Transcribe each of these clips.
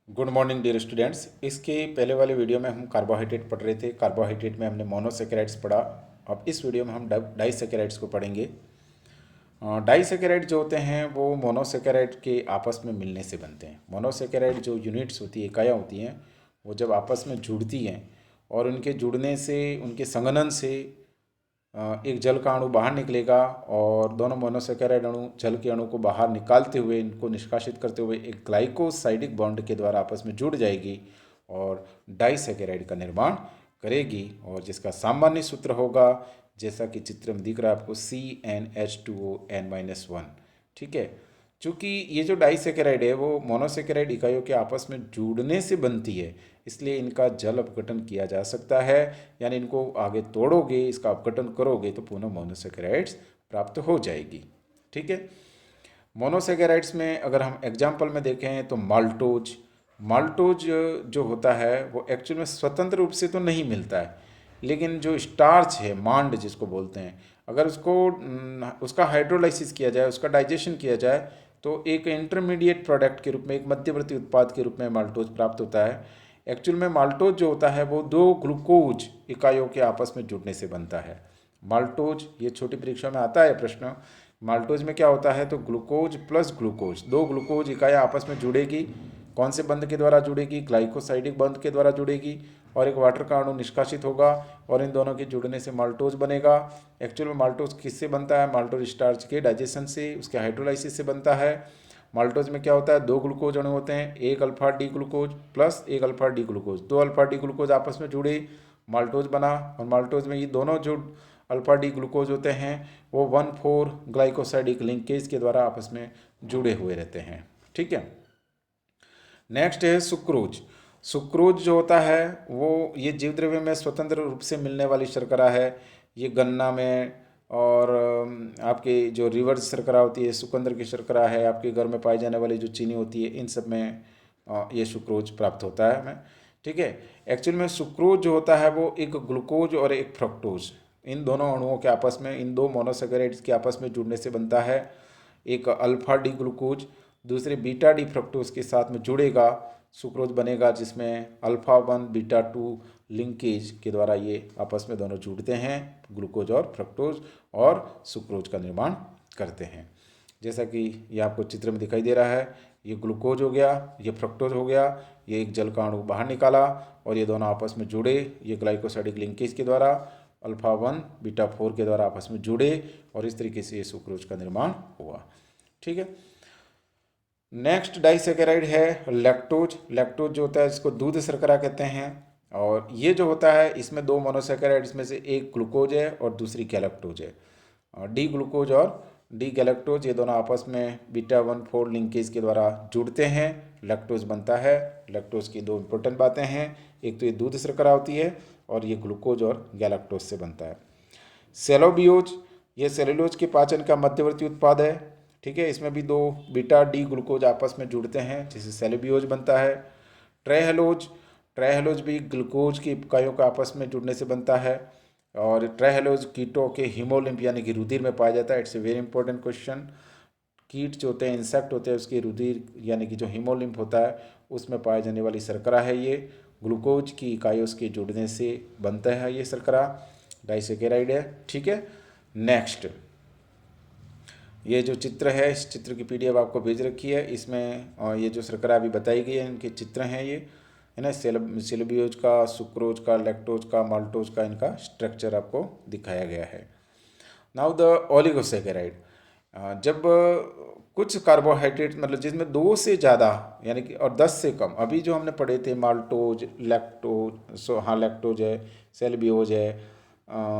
Good morning dear students. इसके पहले वाले वीडियो में हम कार्बोहाइड्रेट पढ़ रहे थे। कार्बोहाइड्रेट में हमने मोनोसेकेराइड्स पढ़ा। अब इस वीडियो में हम डाइसेकेराइड्स को पढ़ेंगे। डाइसेकेराइड जो होते हैं वो मोनोसेकेराइड के आपस में मिलने से बनते हैं। मोनोसेकेराइड जो यूनिट्स होती है, इकाइयाँ होती हैं, वो जब आपस में जुड़ती हैं और उनके जुड़ने से, उनके संघनन से एक जल का अणु बाहर निकलेगा और दोनों मोनोसेकेराइड अणु जल के अणु को बाहर निकालते हुए, इनको निष्कासित करते हुए एक ग्लाइकोसाइडिक बॉन्ड के द्वारा आपस में जुड़ जाएगी और डाइसेकेराइड का निर्माण करेगी। और जिसका सामान्य सूत्र होगा, जैसा कि चित्र में दिख रहा है आपको, CnH2ON-1। ठीक है। चूँकि ये जो डाइसेकेराइड है वो मोनोसेकेराइड इकाइयों के आपस में जुड़ने से बनती है, इसलिए इनका जल अपघटन किया जा सकता है। यानी इनको आगे तोड़ोगे, इसका अपघटन करोगे तो पुनः मोनोसेकेराइड्स प्राप्त हो जाएगी। ठीक है। मोनोसेकेराइड्स में अगर हम एग्जाम्पल में देखें तो माल्टोज माल्टोज जो होता है वो एक्चुअल में स्वतंत्र रूप से तो नहीं मिलता है, लेकिन जो स्टार्च है, मांड जिसको बोलते हैं, अगर उसका हाइड्रोलाइसिस किया जाए, उसका डाइजेशन किया जाए, तो एक इंटरमीडिएट प्रोडक्ट के रूप में, एक मध्यवर्ती उत्पाद के रूप में माल्टोज प्राप्त होता है। एक्चुअल में माल्टोज जो होता है वो दो ग्लूकोज इकाइयों के आपस में जुड़ने से बनता है। माल्टोज, ये छोटी परीक्षा में आता है प्रश्न, माल्टोज में क्या होता है, तो ग्लूकोज प्लस ग्लूकोज, दो ग्लूकोज इकाइयाँ आपस में जुड़ेगी। कौन से बंध के द्वारा जुड़ेगी? ग्लाइकोसाइडिक बंध के द्वारा जुड़ेगी और एक वाटर का अणु निष्कासित होगा और इन दोनों के जुड़ने से माल्टोज बनेगा। एक्चुअल में माल्टोज किससे बनता है? माल्टोज स्टार्च के डाइजेशन से, उसके हाइड्रोलाइसिस से बनता है। माल्टोज में क्या होता है? दो ग्लूकोज अणु होते हैं, एक अल्फा डी ग्लूकोज प्लस एक अल्फा डी ग्लूकोज, दो अल्फा डी ग्लूकोज आपस में जुड़े, माल्टोज बना। और माल्टोज में ये दोनों जो अल्फा डी ग्लूकोज होते हैं वो 1,4 ग्लाइकोसाइडिक लिंकेज के द्वारा आपस में जुड़े हुए रहते हैं। ठीक है। नेक्स्ट है सुक्रोज। सुक्रोज जो होता है वो ये जीव द्रव्य में स्वतंत्र रूप से मिलने वाली शर्करा है। ये गन्ना में और आपके जो रिवर्स शर्करा होती है, सुकंदर की शर्करा है, आपके घर में पाई जाने वाली जो चीनी होती है, इन सब में ये सुक्रोज प्राप्त होता है हमें। ठीक है। एक्चुअल में सुक्रोज जो होता है वो एक ग्लूकोज और एक फ्रक्टोज, इन दोनों अणुओं के आपस में, इन दो मोनोसेकेराइड्स के आपस में जुड़ने से बनता है। एक अल्फा डी ग्लूकोज दूसरे बीटा डी फ्रक्टोज के साथ में जुड़ेगा, सुक्रोज बनेगा, जिसमें अल्फा 1 बीटा 2 लिंकेज के द्वारा ये आपस में दोनों जुड़ते हैं, ग्लूकोज और फ्रक्टोज, और सुक्रोज का निर्माण करते हैं। जैसा कि ये आपको चित्र में दिखाई दे रहा है, ये ग्लूकोज हो गया, ये फ्रक्टोज हो गया, ये एक जल का अणु बाहर निकाला और ये दोनों आपस में जुड़े, ये ग्लाइकोसाइडिक लिंकेज के द्वारा अल्फा 1 बीटा 4 के द्वारा आपस में जुड़े और इस तरीके से ये सुक्रोज का निर्माण हुआ। ठीक है। नेक्स्ट डाइसेकेराइड है लैक्टोज। लैक्टोज जो होता है इसको दूध शर्करा कहते हैं और ये जो होता है इसमें दो मोनोसेकेराइड्स में से एक ग्लूकोज है और दूसरी गैलेक्टोज है। डी ग्लूकोज और डी गैलेक्टोज ये दोनों आपस में बीटा 1,4 लिंकेज के द्वारा जुड़ते हैं, लैक्टोज बनता है। लैक्टोज की दो इंपॉर्टेंट बातें हैं, एक तो ये दूध शर्करा होती है और ये ग्लूकोज और गैलेक्टोज से बनता है। सेलोबियोज, ये सेलुलोज के पाचन का मध्यवर्ती उत्पाद है। ठीक है। इसमें भी दो बीटा डी ग्लूकोज आपस में जुड़ते हैं जिससे सेलुबियोज बनता है। ट्राइहेलोज, ट्राइहेलोज भी ग्लूकोज की इकाइयों का आपस में जुड़ने से बनता है और ट्राइहेलोज कीटों के हीमोलिम्फ यानी कि रुधिर में पाया जाता है। It's a very important question. कीट जो होते हैं, इंसेक्ट होते हैं, उसके रुधिर यानी कि जो हीमोलिम्फ होता है उसमें पाए जाने वाली शर्करा है ये। ग्लूकोज की इकाइयों के जुड़ने से बनता है ये शर्करा, डाइसेकेराइड है। ठीक है। नेक्स्ट, ये जो चित्र है, इस चित्र की PDF आपको भेज रखी है। इसमें ये जो शर्करा अभी बताई गई है इनके चित्र हैं, ये है ना, सेलुबियोज का, सुक्रोज का, लैक्टोज का, माल्टोज का, इनका स्ट्रक्चर आपको दिखाया गया है। नाउ द ओलिगोसेकेराइड, जब कुछ कार्बोहाइड्रेट मतलब जिसमें 2 से ज़्यादा यानी कि और 10 से कम, अभी जो हमने पढ़े थे माल्टोज, लैक्टोज, हाँ लैक्टोज है, सेलबियोज है,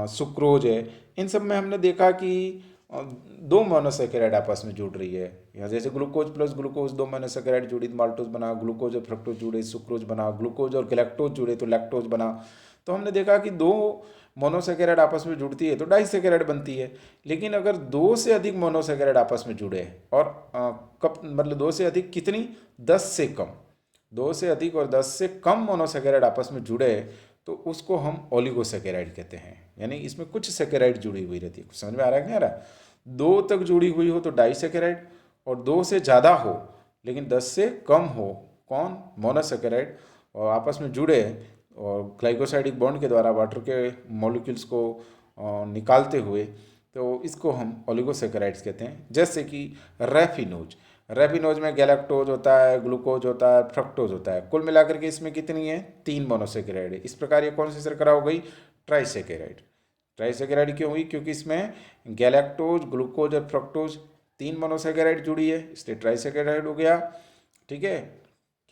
सुक्रोज है, इन सब में हमने देखा कि दो मोनोसेकेराइड आपस में जुड़ रही है। यहाँ जैसे ग्लूकोज प्लस ग्लूकोज, दो मोनोसेकेराइड जुड़ी तो माल्टोज बना, ग्लूकोज और फ्रक्टोज जुड़े सुक्रोज बना, ग्लूकोज और गैलेक्टोज जुड़े तो लैक्टोज बना। तो हमने देखा कि दो मोनोसेकेराइड आपस में जुड़ती है तो डाइसेकेराइड बनती है। लेकिन अगर 2 से अधिक मोनोसेकेराइड आपस में जुड़े और कब मतलब 2 से अधिक कितनी, 10 से कम, 2 से अधिक और 10 से कम मोनोसेकेराइड आपस में जुड़े तो उसको हम ओलिगोसेकेराइड कहते हैं। यानी इसमें कुछ सेकेराइड जुड़ी हुई रहती है। कुछ समझ में आ रहा है क्या? आ रहा है? 2 तक जुड़ी हुई हो तो डाइसेकेराइड और 2 से ज़्यादा हो लेकिन 10 से कम हो कौन, मोनोसेकेराइड, और आपस में जुड़े और ग्लाइकोसाइडिक बॉन्ड के द्वारा वाटर के मॉलिक्यूल्स को निकालते हुए, तो इसको हम ओलिगोसेकेराइड्स कहते हैं। जैसे कि रैफिनोज, रैफिनोज में गैलेक्टोज होता है, ग्लूकोज होता है, फ्रक्टोज होता है। कुल मिलाकर के इसमें कितनी है, 3 मोनोसेकेराइड है। इस प्रकार ये कौन सी शर्करा हो गई, ट्राइसेकेराइड। ट्राइसेकेराइड क्यों हुई, क्योंकि इसमें गैलेक्टोज, ग्लूकोज और फ्रक्टोज 3 मोनोसेकेराइड जुड़ी है, इसलिए ट्राइसेकेराइड हो गया। ठीक है,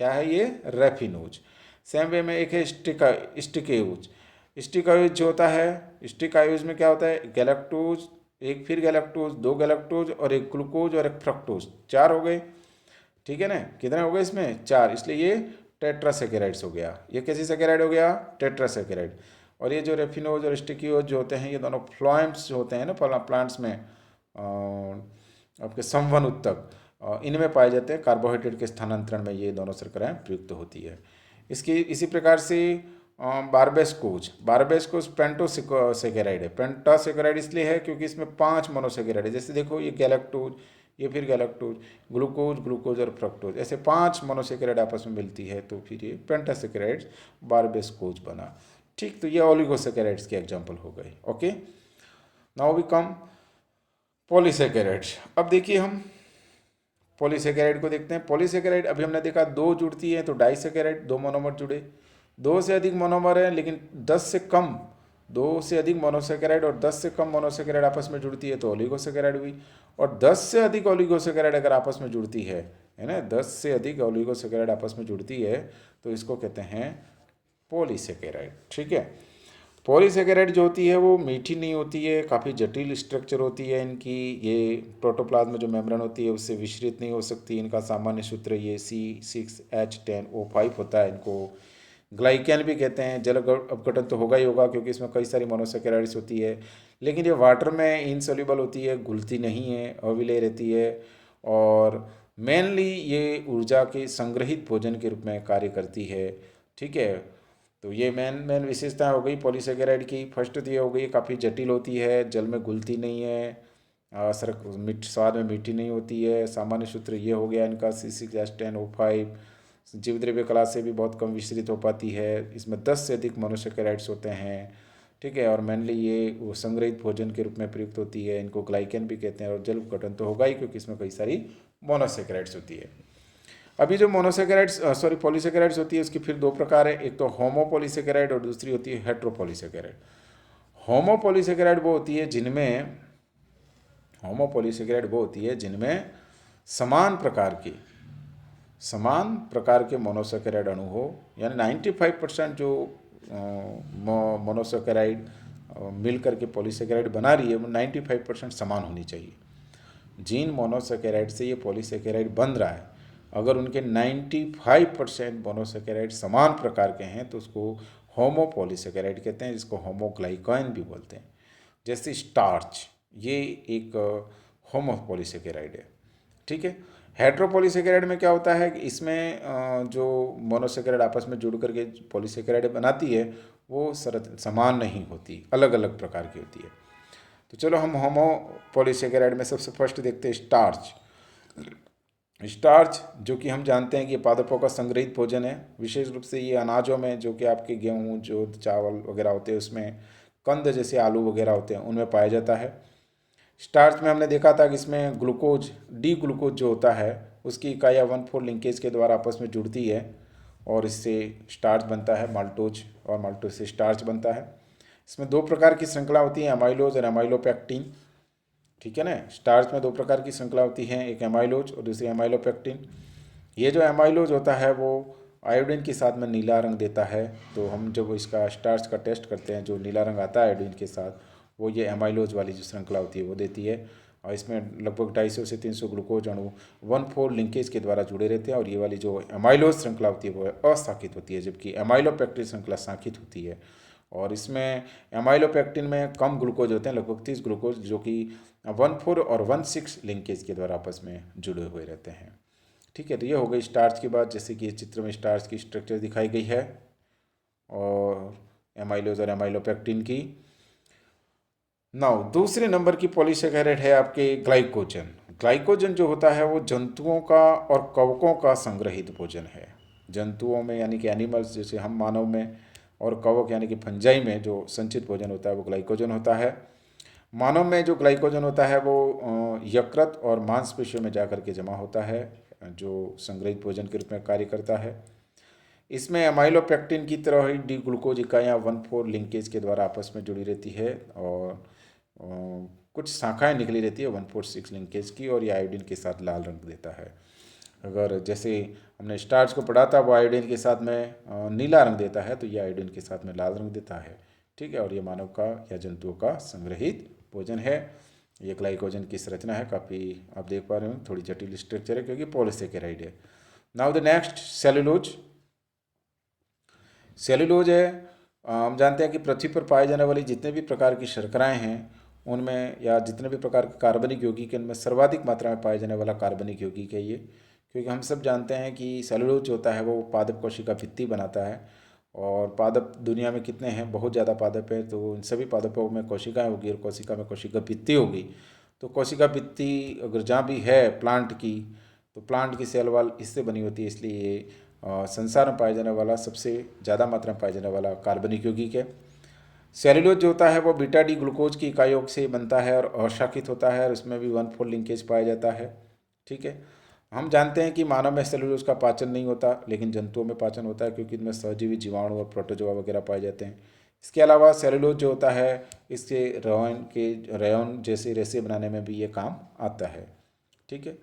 क्या है ये, रैफिनोज। सेम वे में एक है स्टिकायोज। स्टिकायोज जो होता है, स्टिकायोज में क्या होता है, गैलेक्टोज, एक फिर गैलेक्टोज, 2 गैलेक्टोज और एक ग्लूकोज और एक फ्रक्टोज, 4 हो गए। ठीक है ना, कितने हो गए इसमें, 4, इसलिए ये टेट्रासेकेराइड्स हो गया। ये कैसी सेकेराइड हो गया, टेट्रासेकेराइड। और ये जो रेफिनोज और स्टिकियोज जो होते हैं, ये दोनों फ्लोएम्स होते हैं ना प्लांट्स में, आपके संवन उत्तक, इनमें पाए जाते हैं। कार्बोहाइड्रेट के स्थानांतरण में ये दोनों शर्कराएं प्रयुक्त होती है। इसकी इसी प्रकार से बारबेस्कोज, बारबेस्कोज पेंटोसेकेराइड है। पेंटासेकेराइड इसलिए है क्योंकि इसमें 5 मोनोसेकेराइड है। जैसे देखो, ये गैलेक्टोज, ये फिर गैलेक्टोज, ग्लूकोज, ग्लूकोज और फ्रक्टोज, ऐसे 5 मोनोसेकेराइड आपस में मिलती है, तो फिर ये पेंटासेकेराइड्स बारबेस्कोज बना। ठीक, तो ये ओलिगोसेकेराइड्स के एग्जाम्पल हो गए। Okay, now we come polysaccharides. अब देखिए हम पॉलीसेकेराइड को देखते हैं। पॉलीसेकेराइड अभी हमने देखा 2 जुड़ती है तो डाइसेकेराइड, 2 मोनोमर जुड़े। 2 से अधिक मोनोमर है लेकिन 10 से कम, 2 से अधिक मोनोसेकेराइड और 10 से कम मोनोसेकेराइड आपस में जुड़ती है तो ओलिगोसेकेराइड हुई। और 10 से अधिक ओलिगोसेकेराइड अगर आपस में जुड़ती है ना, 10 से अधिक ओलिगोसेकेराइड आपस में जुड़ती है तो इसको कहते हैं पॉलीसेकेराइड। ठीक है, पॉलीसेकेराइड जो होती है वो मीठी नहीं होती है, काफ़ी जटिल स्ट्रक्चर होती है इनकी। ये प्रोटोप्लाज्म में जो मेम्ब्रेन होती है उससे विचलित नहीं हो सकती। इनका सामान्य सूत्र ये C6H10O5 होता है। इनको ग्लाइकैन भी कहते हैं। जल अपघटन तो होगा ही होगा क्योंकि इसमें कई सारी मोनोसेकेराइड्स होती है, लेकिन ये वाटर में इनसोल्यूबल होती है, घुलती नहीं है, अविलेय रहती है। और मेनली ये ऊर्जा के संग्रहित भोजन के रूप में कार्य करती है। ठीक है, तो ये मेन मेन विशेषता हो गई पॉलीसेकेराइड की। फर्स्ट तो ये हो गई काफ़ी जटिल होती है, जल में घुलती नहीं है, स्वाद में मीठी नहीं होती है। सामान्य सूत्र ये हो गया इनका C6H10O5। जीव द्रव्य कला से भी बहुत कम विचलित हो पाती है। इसमें 10 से अधिक मोनोसेकेराइड्स होते हैं। ठीक है, और मेनली ये वो संग्रहित भोजन के रूप में प्रयुक्त होती है। इनको ग्लाइकन भी कहते हैं। और जल अपघटन तो होगा ही क्योंकि इसमें कई सारी मोनोसेकेराइड्स होती है। अभी जो पॉलीसेकेराइड्स होती है उसकी फिर 2 प्रकार है। एक तो होमोपॉलीसेकेराइड और दूसरी होती है हेट्रोपॉलीसेकेराइड। होमोपॉलीसेकेराइड वो होती है जिनमें होमोपॉलीसेकेराइड वो होती है जिनमें समान प्रकार के मोनोसेकेराइड अणु हो, यानी 95% जो मोनोसेकेराइड मिल करके पॉलीसेकेराइड बना रही है वो 95% समान होनी चाहिए। जिन मोनोसेकेराइड से ये पॉलीसेकेराइड बन रहा है, अगर उनके 95% मोनोसेकेराइड समान प्रकार के हैं तो उसको होमोपॉलीसेकेराइड कहते हैं, जिसको होमोग्लाइकॉन भी बोलते हैं। जैसे स्टार्च, ये एक होमोपॉलीसेकेराइड है। ठीक है, हेट्रोपॉलीसेकेराइड में क्या होता है कि इसमें जो मोनोसेकेराइड आपस में जुड़ करके पॉलीसेकेराइड बनाती है वो समान नहीं होती, अलग अलग प्रकार की होती है। तो चलो हम होमोपॉलीसेकेराइड में सबसे फर्स्ट देखते हैं स्टार्च। स्टार्च जो कि हम जानते हैं कि ये पादपों का संग्रहित भोजन है। विशेष रूप से ये अनाजों में, जो कि आपके गेहूँ, जो चावल वगैरह होते हैं उसमें कंद जैसे आलू वगैरह होते हैं उनमें पाया जाता है। स्टार्च में हमने देखा था कि इसमें ग्लूकोज, डी ग्लूकोज जो होता है उसकी इकाइयाँ 1,4 लिंकेज के द्वारा आपस में जुड़ती है और इससे स्टार्च बनता है माल्टोज, और माल्टोज से स्टार्च बनता है। इसमें 2 प्रकार की श्रृंखला होती है, एमाइलोज और एमाइलोपेक्टिन। ठीक है ना, स्टार्च में 2 प्रकार की श्रृंखला होती है, एक एमाइलोज और दूसरी एमाइलोपेक्टिन। ये जो एमाइलोज होता है वो आयोडीन के साथ में नीला रंग देता है। तो हम जब इसका स्टार्च का टेस्ट करते हैं, जो नीला रंग आता है आयोडीन के साथ, वो ये एमाइलोज वाली जो श्रृंखला होती है वो देती है। और इसमें लगभग 250 से 300 ग्लूकोज अणु 1,4 लिंकेज के द्वारा जुड़े रहते हैं। और ये वाली जो एमाइलोज श्रृंखला होती है वो अशाखित होती है, जबकि एमाइलोपेक्टिन श्रृंखला शाखित होती है। और इसमें एमाइलोपेक्टिन में कम ग्लूकोज होते हैं, लगभग 30 ग्लूकोज, जो कि 1,4 और 1,6 लिंकेज के द्वारा आपस में जुड़े हुए रहते हैं। ठीक है, तो ये हो गई स्टार्च की बात। जैसे कि इस चित्र में स्टार्च की स्ट्रक्चर दिखाई गई है और एमाइलोज और एमाइलोपेक्टिन की। नाउ दूसरे नंबर की पॉलीसेकेराइड है आपके ग्लाइकोजन। ग्लाइकोजन जो होता है वो जंतुओं का और कवकों का संग्रहित भोजन है। जंतुओं में यानी कि एनिमल्स जैसे हम मानव में, और कवक यानी कि फंजाई में जो संचित भोजन होता है वो ग्लाइकोजन होता है। मानव में जो ग्लाइकोजन होता है वो यकृत और मांसपेशियों में जाकर के जमा होता है, जो संग्रहित भोजन के रूप में कार्य करता है। इसमें अमाइलोपेक्टिन की तरह ही डी ग्लूकोज इकाइयाँ 1,4 लिंकेज के द्वारा आपस में जुड़ी रहती है, और कुछ शाखाएं निकली रहती है 1,4,6 लिंकेज की, और ये आयोडीन के साथ लाल रंग देता है। अगर जैसे हमने स्टार्च को पढ़ा था वो आयोडीन के साथ में नीला रंग देता है, तो ये आयोडीन के साथ में लाल रंग देता है। ठीक है, और ये मानव का या जंतुओं का संग्रहित भोजन है। ये ग्लाइकोजन की संरचना है, काफ़ी आप देख पा रहे हो थोड़ी जटिल स्ट्रक्चर है क्योंकि पॉलीसेकेराइड है। Now the next cellulose. Cellulose है, हम जानते हैं कि पृथ्वी पर पाए जाने वाली जितने भी प्रकार की शर्कराएं हैं उनमें, या जितने भी प्रकार के कार्बनिक यौगिक हैं, इनमें सर्वाधिक मात्रा में पाए जाने वाला कार्बनिक यौगिक है ये। क्योंकि हम सब जानते हैं कि सेलुलोज जो होता है वो पादप कोशिका भित्ति बनाता है, और पादप दुनिया में कितने हैं, बहुत ज़्यादा पादप है। तो इन सभी पादपों में कोशिकाएं होगी और कोशिका में कोशिका भित्ति होगी। तो कोशिका भित्ति अगर जहाँ भी है प्लांट की, तो प्लांट की सेल वॉल इससे बनी होती है, इसलिए ये संसार में पाया जाने वाला सबसे ज़्यादा मात्रा में पाया जाने वाला कार्बनिक यौगिक है। सेलुलोज जो होता है वो बीटा डी ग्लूकोज की इकाइयों से बनता है और अशाखित होता है, और इसमें भी 1,4 लिंकेज पाया जाता है। ठीक है, हम जानते हैं कि मानव में सेलुलोज का पाचन नहीं होता, लेकिन जंतुओं में पाचन होता है क्योंकि इनमें सहजीवी जीवाणु और प्रोटोजोआ वगैरह पाए जाते हैं। इसके अलावा सेलुलोज जो होता है इसके रेयन जैसे रेशे बनाने में भी ये काम आता है। ठीक है,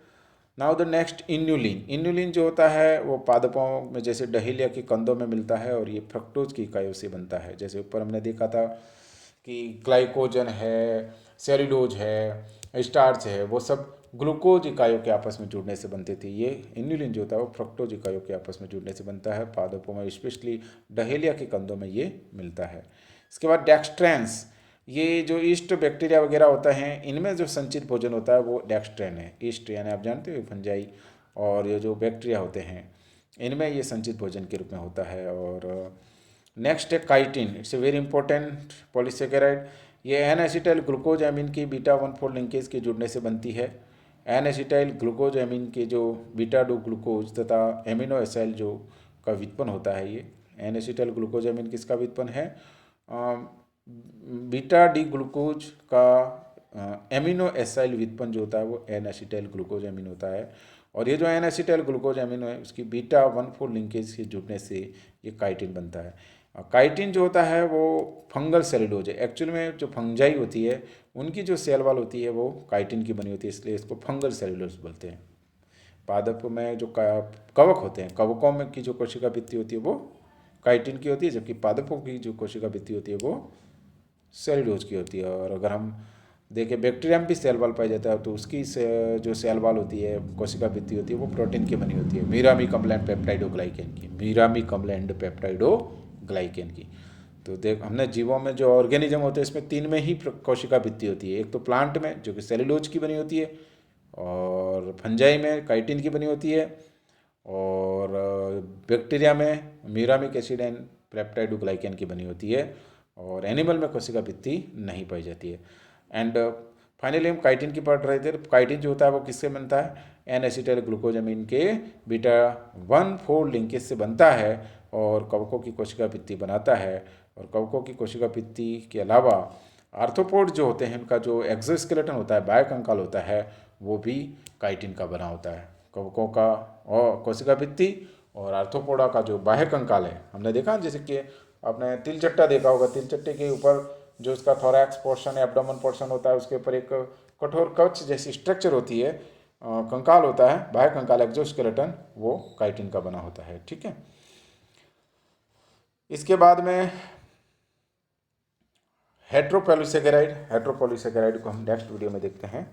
नाउ द नेक्स्ट इन्युलिन। इन्युलिन जो होता है वो पादपों में जैसे डहेलिया के कंदों में मिलता है, और ये फ्रक्टोज की इकाइयों से बनता है। जैसे ऊपर हमने देखा था कि ग्लाइकोजन है, सेलुलोज है, स्टार्च है, वो सब ग्लूकोज इकाइयों के आपस में जुड़ने से बनते थे। ये इन्युलिन जो होता है वो फ्रक्टोज इकाइयों के आपस में जुड़ने से बनता है। पादपों में स्पेशली डहेलिया के कंदों में ये मिलता है। इसके बाद डेक्सट्रेंस, ये जो ईस्ट बैक्टीरिया वगैरह होता है इनमें जो संचित भोजन होता है वो डेक्सट्रेन है। ईस्ट यानी आप जानते हो फंजाई, और ये जो बैक्टीरिया होते हैं इनमें ये संचित भोजन के रूप में होता है। और नेक्स्ट है chitin, it's a very important polysaccharide. ये एन एसिटाइल ग्लूकोज एमिन की बीटा 1,4 लिंकेज के जुड़ने से बनती है। एन एसिटाइल ग्लूकोज एमिन के जो बीटा डो ग्लूकोज तथा एमिनो एसाइल जो का व्युत्पन्न होता है, ये एन एसिटाइल ग्लूकोज एमिन किसका व्युत्पन्न है, बीटा डी ग्लूकोज का एमिनो एसाइल व्युत्पन्न जो होता है वो एन एसिटाइल ग्लूकोज एमिन होता है। और ये जो एन एसिटाइल ग्लूकोज एमिन है उसकी बीटा 1,4 लिंकेज के जुड़ने से ये काइटिन बनता है। काइटिन जो होता है वो फंगल सेलुलोज है। एक्चुअल में जो फंजाई होती है उनकी जो सेल वॉल होती है वो काइटिन की बनी होती है, इसलिए इसको फंगल सेलुलोज बोलते हैं। पादप में जो कवक होते हैं, कवकों में की जो कोशिका भित्ति होती है वो काइटिन की होती है, जबकि पादपों की जो कोशिका भित्ति होती है वो सेलुलोज की होती है। और अगर हम देखें बैक्टीरिया में भी सेल वॉल पाया जाता है, तो उसकी जो सेल वॉल होती है, कोशिका भित्ति होती है, वो प्रोटीन की बनी होती है, मीरामी कम्प्लेंट पेप्टाइडोग्लाइकेन की, मीरामी कम्प्लेंट पेप्टाइडोग्लाइकेन की। तो देख हमने जीवों में जो ऑर्गेनिज्म होते हैं इसमें 3 में ही कोशिका भित्ति होती है। एक तो प्लांट में जो कि सेलुलोज की बनी होती है, और फंजाई में काइटिन की बनी होती है, और बैक्टीरिया में मीरामिक एसिड एंड पेप्टाइडोग्लाइकेन की बनी होती है, और एनिमल में कोशिका भित्ति नहीं पाई जाती है। एंड फाइनली हम काइटिन की पढ़ रहे थे। काइटिन जो होता है वो किससे बनता है, एन एसिटाइल ग्लूकोजामिन के बीटा 1,4 लिंकेज से बनता है, और कवकों की कोशिका भित्ति बनाता है। और कवकों की कोशिका भित्ति के अलावा आर्थ्रोपोड जो होते हैं उनका जो एक्सोस्केलेटन होता है, बाह्य कंकाल होता है, वो भी काइटिन का बना होता है। कवकों का और कोशिका भित्ति और आर्थ्रोपोडा का जो बाह्य कंकाल है, हमने देखा जैसे कि आपने तिलचट्टा देखा होगा, तिलचट्टे के ऊपर जो उसका थोरैक्स पोर्शन है, एब्डोमेन पोर्शन होता है, उसके ऊपर एक कठोर कवच जैसी स्ट्रक्चर होती है, कंकाल होता है, बाह्य कंकाल एक्सोस्केलेटन, वो काइटिन का बना होता है। ठीक है, इसके बाद में हेट्रोपॉलीसेकेराइड को हम नेक्स्ट वीडियो में देखते हैं।